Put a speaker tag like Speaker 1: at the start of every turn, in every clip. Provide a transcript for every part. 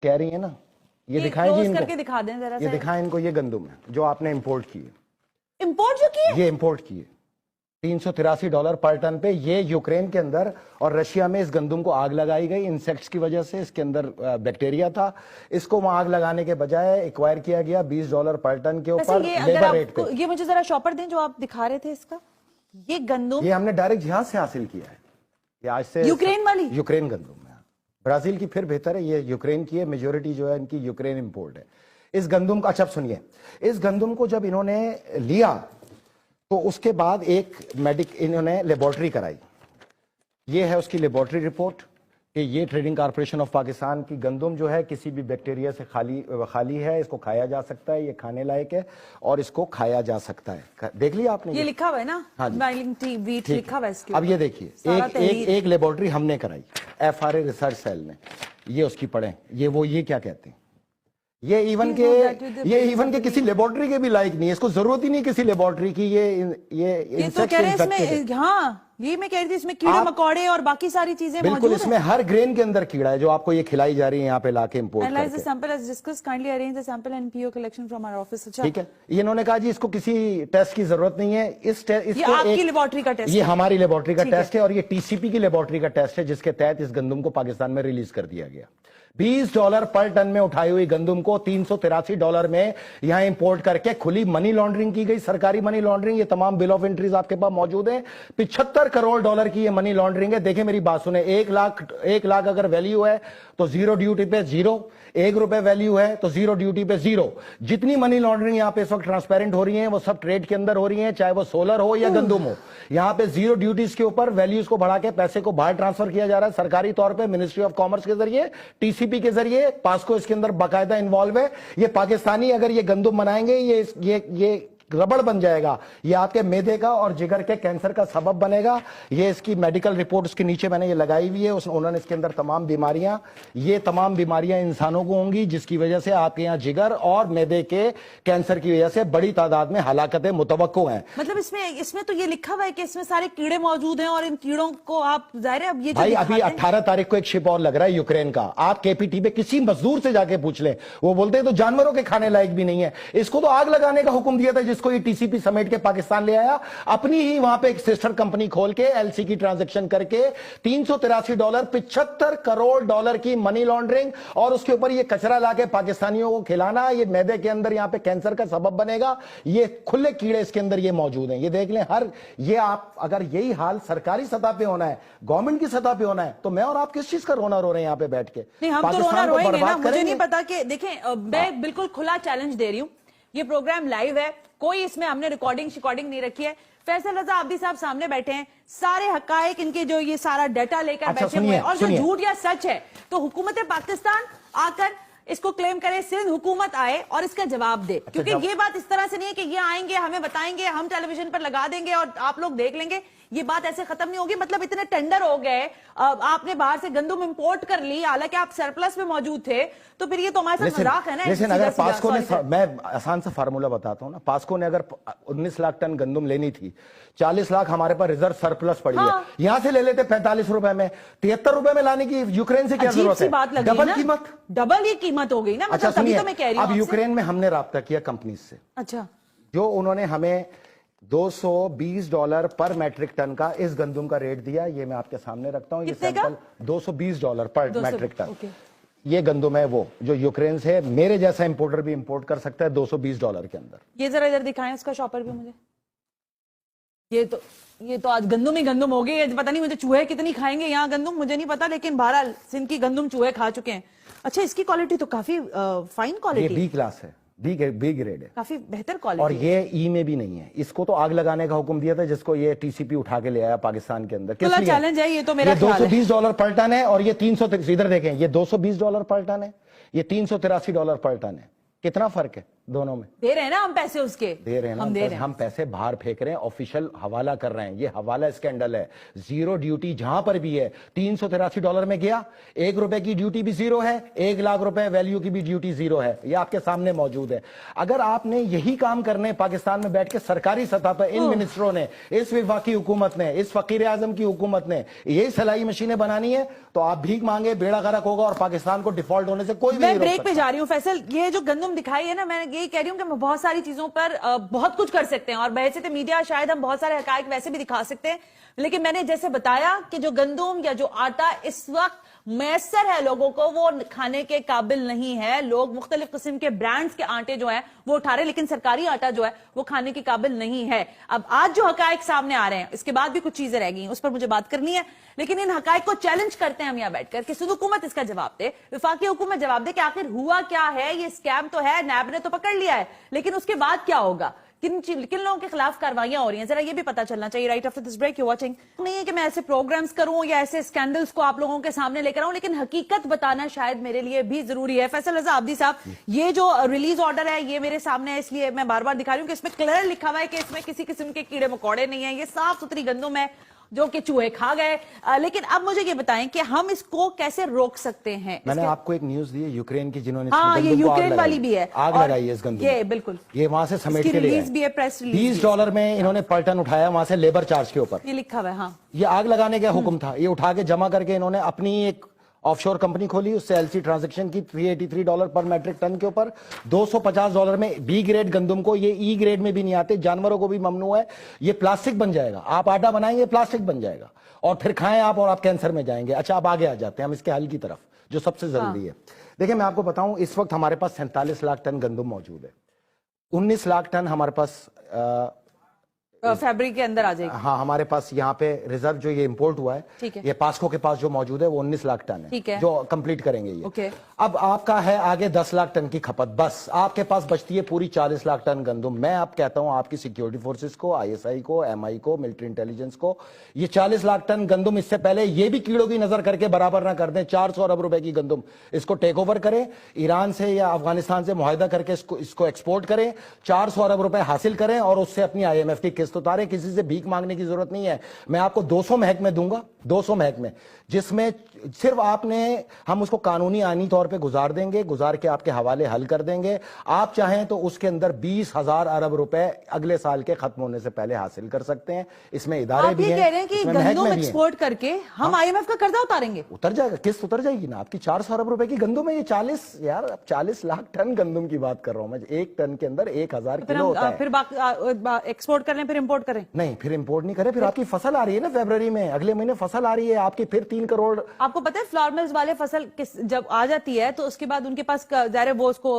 Speaker 1: कह रही है ना, ये दिखाएं जी इनको,
Speaker 2: करके दिखा दें जरा,
Speaker 1: ये दिखाएं इनको, ये गंदम है जो आपने इंपोर्ट की है,
Speaker 2: इंपोर्ट जो की है,
Speaker 1: ये इंपोर्ट की है $383 पर टन पे। ये यूक्रेन के अंदर और रशिया में इस गंदम को आग लगाई गई इंसेक्ट्स की वजह से, इसके अंदर बैक्टीरिया था, इसको वहां आग लगाने के बजाय एक्वायर किया गया $20 पर टन के ऊपर लेबर रेट पे।
Speaker 2: ये मुझे जरा शॉपर दें जो आप दिखा रहे थे इसका, ये गंदम
Speaker 1: ये हमने डायरेक्ट यहां से हासिल किया है, ये आज से
Speaker 2: यूक्रेन वाली,
Speaker 1: यूक्रेन गंदम है, ब्राजील की फिर बेहतर है, ये यूक्रेन की है, मेजोरिटी जो है इनकी यूक्रेन इंपोर्ट है। इस गंदम का, अच्छा सुनिए, इस गंदम को जब इन्होंने लिया तो उसके बाद एक इन्होंने लेबोरेटरी कराई, ये है उसकी लेबोरेटरी रिपोर्ट कि ये ट्रेडिंग कॉर्पोरेशन ऑफ पाकिस्तान की गंदम जो है किसी भी बैक्टीरिया से खाली है, इसको खाया जा सकता है, ये खाने लायक है और इसको खाया जा सकता है। देख लिया आपने,
Speaker 2: ये लिखा हुआ है ना,
Speaker 1: हाँ
Speaker 2: वीट लिखा हुआ है इसके।
Speaker 1: अब ये देखिए, एक लेबोरेटरी हमने कराई, FRA रिसर्च सेल ने, ये उसकी पढ़े, ये क्या कहते हैं, ये इवन के किसी लेबोरेटरी के भी लायक नहीं है, इसको जरूरत ही नहीं किसी लेबोरेटरी की। ये
Speaker 2: तो कह रहे हैं इसमें, हाँ ये मैं कह रही थी, इसमें कीड़े मकोड़े और बाकी सारी चीजें
Speaker 1: बिल्कुल, इसमें हर ग्रेन के अंदर कीड़ा है जो आपको ये खिलाई जा रही है यहाँ पे लाके इंपोर्ट करके।
Speaker 2: Analyze the sample as discussed, kindly arrange the sample and PO collection from our office।
Speaker 1: ठीक है, ये इन्होंने कहा जी इसको किसी टेस्ट की जरूरत नहीं है, इसको
Speaker 2: आपकी लेबोरेटरी का टेस्ट,
Speaker 1: ये हमारी लेबोरेटरी का टेस्ट है और ये TCP की लेबोरेटरी का टेस्ट है जिसके तहत इस गंदम को पाकिस्तान में रिलीज कर दिया गया। $20 पर टन में उठाई हुई गंदम को $383 में यहां इंपोर्ट करके खुली मनी लॉन्ड्रिंग की गई, सरकारी मनी लॉन्ड्रिंग। ये तमाम बिल ऑफ एंट्रीज आपके पास मौजूद है। $75 करोड़ की ये मनी लॉन्ड्रिंग है। देखिए मेरी बात सुने, 1 लाख अगर वैल्यू है तो जीरो ड्यूटी पे जीरो, ₹1 वैल्यू है तो जीरो ड्यूटी पे जीरो। जितनी मनी लॉन्ड्रिंग यहां पे इस वक्त ट्रांसपेरेंट हो रही है वो सब ट्रेड के अंदर हो रही है, चाहे वो सोलर हो या गंदम हो। यहां पे जीरो ड्यूटीज के ऊपर वैल्यूज को बढ़ा के पैसे को बाहर ट्रांसफर किया जा रहा है सरकारी तौर पे, मिनिस्ट्री ऑफ कॉमर्स के जरिए, TCP के जरिए। पास्को इसके अंदर बाकायदा इन्वॉल्व है। ये पाकिस्तानी अगर ये गंदम बनाएंगे ये रबड़ बन जाएगा, ये आपके मैदे का और जिगर के कैंसर का सबब बनेगा। ये इसकी मेडिकल रिपोर्ट उसके नीचे मैंने ये लगाई हुई है, उन्होंने इसके अंदर तमाम बीमारियां इंसानों को होंगी जिसकी वजह से आपके यहाँ जिगर और मैदे के कैंसर की वजह से बड़ी तादाद में हलाकतें मुतवक्को हैं।
Speaker 2: मतलब इसमें तो ये लिखा हुआ है कि इसमें सारे कीड़े मौजूद हैं और इन कीड़ों को आप जाहिर है अब ये
Speaker 1: भाई अभी 18 तारीख को एक शिप और लग रहा है यूक्रेन का, आप KPT पे किसी मजदूर से जाके पूछ लें, वो बोलते हैं तो जानवरों के खाने लायक भी नहीं है। इसको तो आग लगाने का हुक्म दिया था जिसको ये TCP समेट के पाकिस्तान ले आया, अपनी ही वहां पे एक सिस्टर कंपनी खोल के LC की ट्रांजैक्शन करके $383, $75 करोड़ की मनी लॉन्ड्रिंग, और उसके ऊपर ये कचरा लाके पाकिस्तानियों को खिलाना, ये मैदे के अंदर यहां पे कैंसर का सबब बनेगा। ये खुले कीड़े इसके अंदर ये मौजूद हैं, ये देख लें। ये आप अगर यही हाल सरकारी सतह पे होना है, गवर्नमेंट की सतह पे होना है, तो मैं और आप किस चीज का रोना रो रहे हैं यहां पे बैठ के?
Speaker 2: नहीं, हम तो रोना रोएंगे ना, मुझे नहीं पता कि देखें, मैं बिल्कुल खुला चैलेंज दे रही हूं, ये प्रोग्राम लाइव है, कोई इसमें हमने रिकॉर्डिंग नहीं रखी है। फैसल रजा अब्दी साहब सामने बैठे हैं, सारे हकायक इनके जो ये सारा डाटा लेकर बैठे हुए हैं, और जो झूठ या सच है तो हुकूमत पाकिस्तान आकर इसको क्लेम करे, सिंध हुकूमत आए और इसका जवाब दे। क्योंकि ये बात इस तरह से नहीं है कि ये आएंगे हमें बताएंगे, हम टेलीविजन पर लगा देंगे और आप लोग देख लेंगे, ये बात ऐसे खत्म नहीं होगी। मतलब इतने टेंडर हो गए, आपने बाहर से गंदम इंपोर्ट कर ली, हालांकि आप सरप्लस में मौजूद थे, तो फिर ये तो हमारे साथ मजाक है ना।
Speaker 1: लेकिन अगर पास्को ने, मैं आसान सा फार्मूला बताता हूँ ना, पास्को ने अगर 19 लाख टन गंदम लेनी थी, 40 लाख हमारे पास रिजर्व सरप्लस पड़ी है, यहां से ले लेते ₹45 में, ₹73 में लाने की यूक्रेन से क्या जरूरत है? डबल कीमत,
Speaker 2: डबल ही कीमत हो गई ना।
Speaker 1: अच्छा सुनिए, अब यूक्रेन में हमने राब्ता किया कंपनी से, अच्छा, जो उन्होंने हमें $220 पर मैट्रिक टन का इस गंदम का रेट दिया। ये मैं आपके सामने रखता हूँ, ये सैंपल $220 पर मैट्रिक टन। ये गंदम है वो जो यूक्रेन से मेरे जैसा इंपोर्टर भी इंपोर्ट कर सकता है $220 के अंदर।
Speaker 2: ये जरा इधर दिखाएं उसका शॉपर भी मुझे। ये तो आज गंदम ही गंदम हो गई, पता नहीं मुझे चूहे कितनी खाएंगे यहाँ गंदम, मुझे नहीं पता, लेकिन बहरहाल सिंध की गंदम चूहे खा चुके हैं। अच्छा, इसकी क्वालिटी तो काफी फाइन क्वालिटी,
Speaker 1: B क्लास है, B ग्रेड है,
Speaker 2: काफी बेहतर क्वालिटी,
Speaker 1: और ये E में भी नहीं है। इसको तो आग लगाने का हुक्म दिया था जिसको ये TCP उठा के ले आया पाकिस्तान के अंदर।
Speaker 2: किस चैलेंज है ये? तो मेरा
Speaker 1: $220 पर टन है और ये 300, इधर देखें, ये $220 पर टन है, ये $383 पर टन है। कितना फर्क है? दोनों में
Speaker 2: दे रहे हैं ना हम पैसे, उसके
Speaker 1: दे रहे हैं ना,
Speaker 2: हम दे रहे हैं।
Speaker 1: हम पैसे बाहर फेंक रहे हैं, ऑफिशियल हवाला कर रहे हैं। ये हवाला स्कैंडल है। जीरो ड्यूटी जहां पर भी है, $383 में गया, ₹1 की ड्यूटी भी जीरो है, ₹1,00,000 वैल्यू की भी ड्यूटी जीरो है। ये आपके सामने मौजूद है। अगर आपने यही काम करने पाकिस्तान में बैठ के सरकारी सतह पर इन मिनिस्टरों ने, इस वफाकी हुकूमत ने, इस फकीर आजम की हुकूमत ने यही सलाई मशीनें बनानी है, तो आप भीख मांगे, बेड़ा गर्क होगा और पाकिस्तान को डिफॉल्ट होने से कोई भी नहीं
Speaker 2: मैं
Speaker 1: रोक
Speaker 2: ब्रेक पे
Speaker 1: सकता।
Speaker 2: जा रही हूँ फैसल। ये जो गंदम दिखाई है ना, मैं यही कह रही हूँ कि हम बहुत सारी चीजों पर बहुत कुछ कर सकते हैं, और बहसीत मीडिया शायद हम बहुत सारे हकायक वैसे भी दिखा सकते हैं, लेकिन मैंने जैसे बताया कि जो गंदम या जो आटा इस वक्त मैसर है लोगों को, वो खाने के काबिल नहीं है। लोग मुख्तलिफ किस्म के ब्रांड्स के आटे जो है वो उठा रहे हैं, लेकिन सरकारी आटा जो है वो खाने के काबिल नहीं है। अब आज जो हकायक सामने आ रहे हैं, इसके बाद भी कुछ चीजें रह गई, उस पर मुझे बात करनी है, लेकिन इन हकायक को चैलेंज करते हैं हम यहाँ बैठकर कि सुद हुकूमत इसका जवाब दे, वफाकी हुकूमत जवाब दे कि आखिर हुआ क्या है। ये स्कैम तो है, नैब ने तो पकड़ लिया है, लेकिन उसके बाद क्या होगा, किन लोगों के खिलाफ कार्रवाइयां हो रही हैं, जरा ये भी पता चलना चाहिए। Right after this break you watching. नहीं है कि मैं ऐसे प्रोग्राम्स करूं या ऐसे स्कैंडल्स को आप लोगों के सामने लेकर आऊं, लेकिन हकीकत बताना शायद मेरे लिए भी जरूरी है। फैसल रजा आब्दी साहब, ये जो रिलीज ऑर्डर है ये मेरे सामने है, इसलिए मैं बार बार दिखा रही हूं कि इसमें क्लियर लिखा हुआ है कि इसमें किसी किस्म के कीड़े मकोड़े नहीं है, ये साफ सुथरी गंदम है जो कि चूहे खा गए। लेकिन अब मुझे ये बताएं कि हम इसको कैसे रोक सकते हैं।
Speaker 1: मैंने आपको एक न्यूज दी है यूक्रेन की, जिन्होंने
Speaker 2: हाँ, ये यूक्रेन वाली भी है,
Speaker 1: आग लगाई है इस गंदम,
Speaker 2: ये बिल्कुल
Speaker 1: ये वहां से समेट के लिए
Speaker 2: रिलीज भी है, प्रेस रिलीज
Speaker 1: $20 में इन्होंने पलटन उठाया वहां से लेबर चार्ज के ऊपर,
Speaker 2: ये लिखा हुआ है। हाँ,
Speaker 1: ये आग लगाने का हुक्म था। ये उठा के जमा करके इन्होंने अपनी एक ऑफशोर कंपनी खोली, उससे एलसी ट्रांजैक्शन की $383 पर मैट्रिक टन के ऊपर, $250 में बी ग्रेड गंदम को, ये ई ग्रेड में भी नहीं आते, जानवरों को भी ममनू है। ये प्लास्टिक बन जाएगा, आप आटा बनाएंगे प्लास्टिक बन जाएगा और फिर खाएं आप और आप कैंसर में जाएंगे। अच्छा, अब आगे आ जाते हैं हम इसके हल की तरफ, जो सबसे जरूरी है। देखिए, मैं आपको बताऊं, इस वक्त हमारे पास 47 लाख टन गंदम मौजूद है। 19 लाख टन हमारे पास
Speaker 2: फैब्रिक के अंदर आ जाएगी।
Speaker 1: हाँ, हमारे पास यहाँ पे रिजर्व जो ये इंपोर्ट हुआ है,
Speaker 2: ठीक है,
Speaker 1: ये पास्को के पास जो मौजूद है वो 19 लाख टन है,
Speaker 2: ठीक है, जो
Speaker 1: कंप्लीट करेंगे ये।
Speaker 2: ओके।
Speaker 1: अब आपका है आगे 10 लाख टन की खपत, बस आपके पास बचती है पूरी 40 लाख टन गंदम। मैं अब कहता हूं आपकी सिक्योरिटी फोर्सेस को, ISI को, MI को, मिलिट्री इंटेलिजेंस को, ये 40 लाख टन गंदम इससे पहले ये भी कीड़ों की नजर करके बराबर ना कर दें, 400 अरब रुपए की गंदम इसको टेक ओवर करें, ईरान से या अफगानिस्तान से मुआहिदा करके इसको एक्सपोर्ट करें, 400 अरब रुपए हासिल करें और उससे अपनी IMF की किस्त उतारें। किसी से भीख मांगने की जरूरत नहीं है। मैं आपको 200 महकमे दूंगा, 200 महकमे, जिसमें सिर्फ आपने, हम उसको कानूनी आनी तौर पे गुजार देंगे, गुजार के आपके हवाले हल कर देंगे। आप चाहें तो उसके अंदर 20,000 अरब रुपए अगले साल के खत्म होने से पहले हासिल कर सकते हैं। इसमें इदारे भी हैं।
Speaker 2: आप ये कह रहे हैं कि गंदम एक्सपोर्ट करके हम IMF का कर्जा उतारेंगे?
Speaker 1: उतर जाएगा, किस्त उतर जाएगी ना आपकी। 400 अरब रुपए की गंदम है ये। 40 लाख टन गंदम की बात कर रहा हूं मैं। एक टन के अंदर 1000 किलो होता है।
Speaker 2: फिर एक्सपोर्ट करें, फिर इंपोर्ट करें?
Speaker 1: नहीं, फिर इंपोर्ट नहीं करें। फिर आपकी फसल आ रही है ना फरवरी में, अगले महीने फसल आ रही है आपकी, फिर 3 करोड़।
Speaker 2: आपको पता है फ्लावर मिल्स वाले फसल जब आ जाती है तो उसके बाद उनके पास ज़ाहिर वो उसको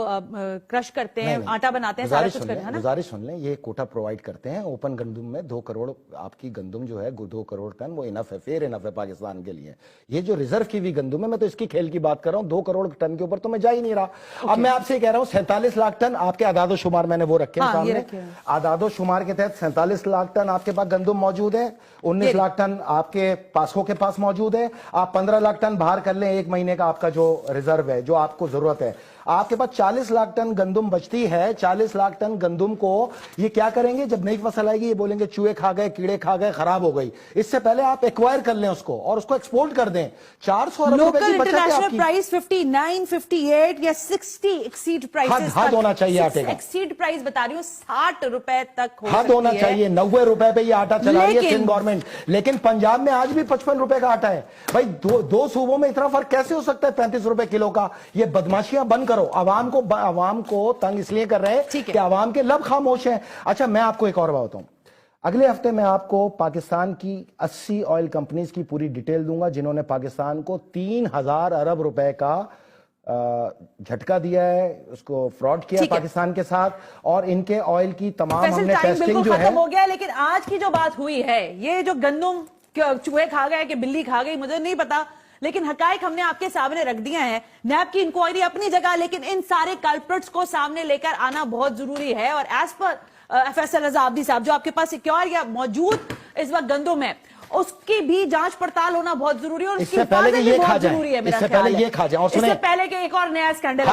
Speaker 2: क्रश करते हैं, आटा बनाते हैं, सारा कुछ करते हैं ना।
Speaker 1: गुजारिश सुन लें, ये कोटा प्रोवाइड करते हैं ओपन गंदम में। 2 करोड़ आपकी गंदम जो है, 2 करोड़ टन, वो इनफ है, फेयर इनफ है पाकिस्तान के लिए। ये जो रिजर्व की हुई गंदम है, मैं तो इसकी खेल की बात कर रहा हूं, 2 करोड़ टन के ऊपर तो मैं जा ही नहीं रहा। अब मैं आपसे कह रहा हूं 47 लाख टन आपके आदादो शुमार मैंने वो रखे हैं सामने। आदादो शुमार के तहत 47 लाख टन आपके पास गंदम मौजूद है, 19 लाख टन आपके पासको के पास मौजूद है। आप 15 लाख टन बाहर कर लें एक महीने का आपका जो रिजर्व है, जो आपको जरूरत है। आपके पास 40 लाख टन गंदम बचती है। 40 लाख टन गंदम को ये क्या करेंगे, जब नई फसल आएगी ये बोलेंगे चूहे खा गए, कीड़े खा गए, खराब हो गई। इससे पहले आप एक्वायर कर लें उसको और उसको एक्सपोर्ट कर दें। 400 अरब रुपए की बचत है आपकी।
Speaker 2: प्राइस 59, 58 या 60 एक्सीड प्राइसेस
Speaker 1: हद होना चाहिए आटे का।
Speaker 2: एक्सीड प्राइस बता रही हूँ 60 रुपए तक हो
Speaker 1: हद होना चाहिए। 90 रुपए पे ये आटा चला रही है सिंध गवर्नमेंट, लेकिन पंजाब में आज भी 55 रुपए का आटा है। भाई दो सूबों में इतना फर्क कैसे हो सकता है 35 रुपए किलो का? ये बदमाशियां बंद करो। आवाम को तंग इसलिए कर रहे हैं कि आवाम के लब खामोश हैं। अच्छा, मैं आपको एक और बात बताऊं, अगले हफ्ते मैं आपको पाकिस्तान की 80 ऑयल कंपनीज की पूरी डिटेल दूंगा जिन्होंने पाकिस्तान को 3000 अरब रुपए का झटका दिया है, उसको फ्रॉड किया पाकिस्तान के साथ, और इनके ऑयल की तमाम हमने टेस्टिंग जो है
Speaker 2: खत्म हो गया। लेकिन आज की जो बात हुई है, ये जो गंदम चूहे खा गए कि बिल्ली खा गई मुझे नहीं पता, लेकिन हकायक हमने आपके सामने रख दिया है। नैब की इंक्वायरी अपनी जगह, लेकिन इन सारे कल्प्रिट्स को सामने लेकर आना बहुत जरूरी है। और एज पर फैसल रजा आब्दी साहब, जो आपके पास सिक्योर या मौजूद इस वक्त गंदम है, उसकी भी जांच पड़ताल होना बहुत जरूरी है और
Speaker 1: इससे पहले ये खा जाए,
Speaker 2: जरूरी है।
Speaker 1: इससे पहले ये खा जाए, और
Speaker 2: इससे पहले कि एक और नया स्कैंडल